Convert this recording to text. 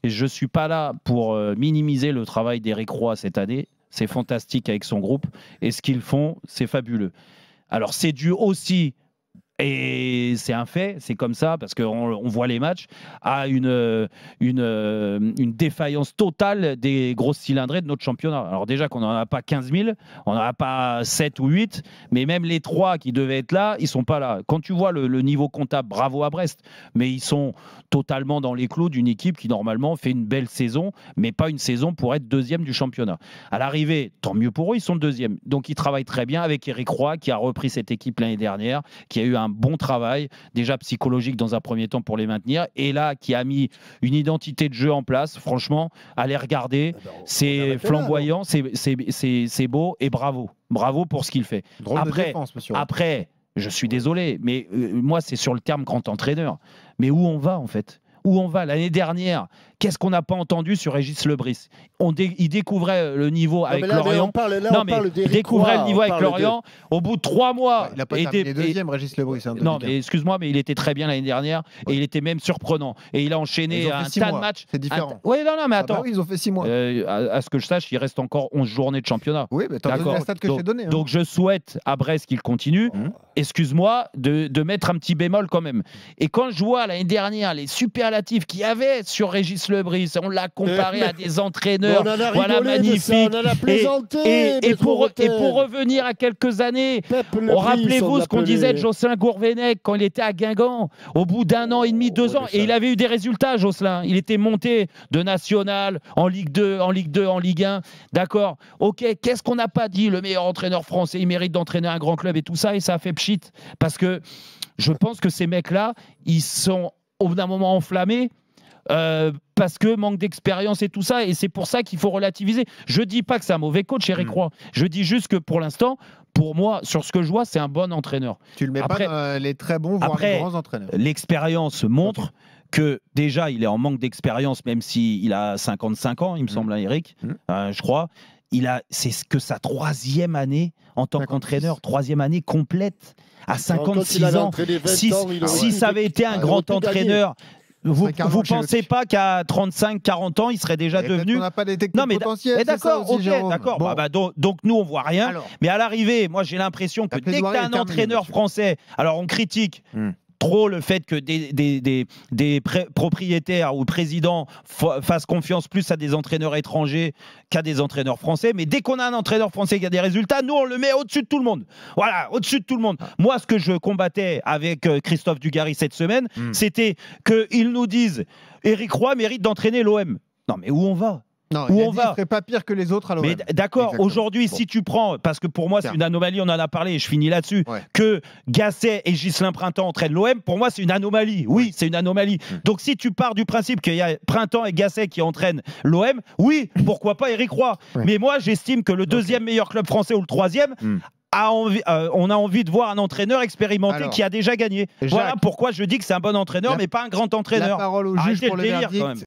et je ne suis pas là pour minimiser le travail d'Éric Roy cette année. C'est fantastique avec son groupe. Et ce qu'ils font, c'est fabuleux. Alors, c'est dû aussi, et c'est un fait, c'est comme ça, parce qu'on voit les matchs, à une défaillance totale des grosses cylindrées de notre championnat. Alors déjà qu'on n'en a pas 15 000, on n'en a pas 7 ou 8, mais même les 3 qui devaient être là, ils ne sont pas là. Quand tu vois le niveau comptable, bravo à Brest, mais ils sont totalement dans les clous d'une équipe qui normalement fait une belle saison, mais pas une saison pour être deuxième du championnat. À l'arrivée, tant mieux pour eux, ils sont deuxième. Donc ils travaillent très bien avec Éric Roy, qui a repris cette équipe l'année dernière, qui a eu un bon travail, déjà psychologique dans un premier temps pour les maintenir, et là qui a mis une identité de jeu en place. Franchement, allez regarder, c'est flamboyant, c'est beau, et bravo. Bravo pour ce qu'il fait. Drôle de défense, monsieur. Après, je suis désolé, mais moi c'est sur le terme grand entraîneur. Mais où on va en fait ? Où on va l'année dernière? Qu'est-ce qu'on n'a pas entendu sur Régis Lebris? Il découvrait le niveau avec Lorient. Il découvrait le niveau avec Lorient au bout de 3 mois. Il n'a pas terminé deuxième, Régis Lebris. Non, mais excuse-moi, mais il était très bien l'année dernière et il était même surprenant. Et il a enchaîné un tas de matchs. C'est différent. Oui, non, mais attends. Ah bah oui, ils ont fait 6 mois. À ce que je sache, il reste encore 11 journées de championnat. Oui, mais t'as la stat que je t'ai donnée. Donc je souhaite à Brest qu'il continue. Excuse-moi de mettre un petit bémol quand même. Et quand je vois l'année dernière les superlatifs qu'il y avait sur Régis Lebris, on l'a comparé à des entraîneurs, voilà, magnifiques. Et pour revenir à quelques années, rappelez-vous ce qu'on disait de Jocelyn Gourvenec quand il était à Guingamp, au bout d'1 an et demi, 2 ans, et il avait eu des résultats, Jocelyn. Il était monté de national en Ligue 2, en Ligue 2, en Ligue 1. D'accord. Ok, qu'est-ce qu'on n'a pas dit? Le meilleur entraîneur français, il mérite d'entraîner un grand club et tout ça, et ça a fait pchit. Parce que je pense que ces mecs-là, ils sont au bout d'un moment enflammés. Parce que manque d'expérience et tout ça, et c'est pour ça qu'il faut relativiser. Je dis pas que c'est un mauvais coach, Éric Roy. Je dis juste que pour l'instant, pour moi, sur ce que je vois, c'est un bon entraîneur. Tu le mets pas dans les très bons, voire les grands entraîneurs. L'expérience montre que déjà, il est en manque d'expérience, même s'il a 55 ans, il me semble, Éric, je crois. C'est que sa 3e année en tant qu'entraîneur, 3e année complète à 56 ans. Si ça avait été un grand entraîneur, vous ne pensez pas qu'à 35-40 ans, il serait déjà devenu... On n'a pas des techniques potentielles. D'accord, d'accord. Bon. Donc nous, on voit rien. Alors, mais à l'arrivée, moi, j'ai l'impression que dès que tu as un entraîneur français, alors on critique trop le fait que des propriétaires ou présidents fassent confiance plus à des entraîneurs étrangers qu'à des entraîneurs français. Mais dès qu'on a un entraîneur français qui a des résultats, nous, on le met au-dessus de tout le monde. Voilà, au-dessus de tout le monde. Moi, ce que je combattais avec Christophe Dugarry cette semaine, c'était qu'ils nous disent Éric Roy mérite d'entraîner l'OM. Non, mais où on va? Non, il ne serait pas pire que les autres à l'OM. Mais d'accord, aujourd'hui, si tu prends, parce que pour moi, c'est une anomalie, on en a parlé et je finis là-dessus, que Gasset et Ghislain Printemps entraînent l'OM, pour moi, c'est une anomalie. Oui, c'est une anomalie. Donc, si tu pars du principe qu'il y a Printemps et Gasset qui entraînent l'OM, oui, pourquoi pas Éric Roy. Mais moi, j'estime que le 2e meilleur club français ou le 3e, on a envie de voir un entraîneur expérimenté qui a déjà gagné. Jacques, voilà pourquoi je dis que c'est un bon entraîneur, mais pas un grand entraîneur. La parole au juge pour le verdict.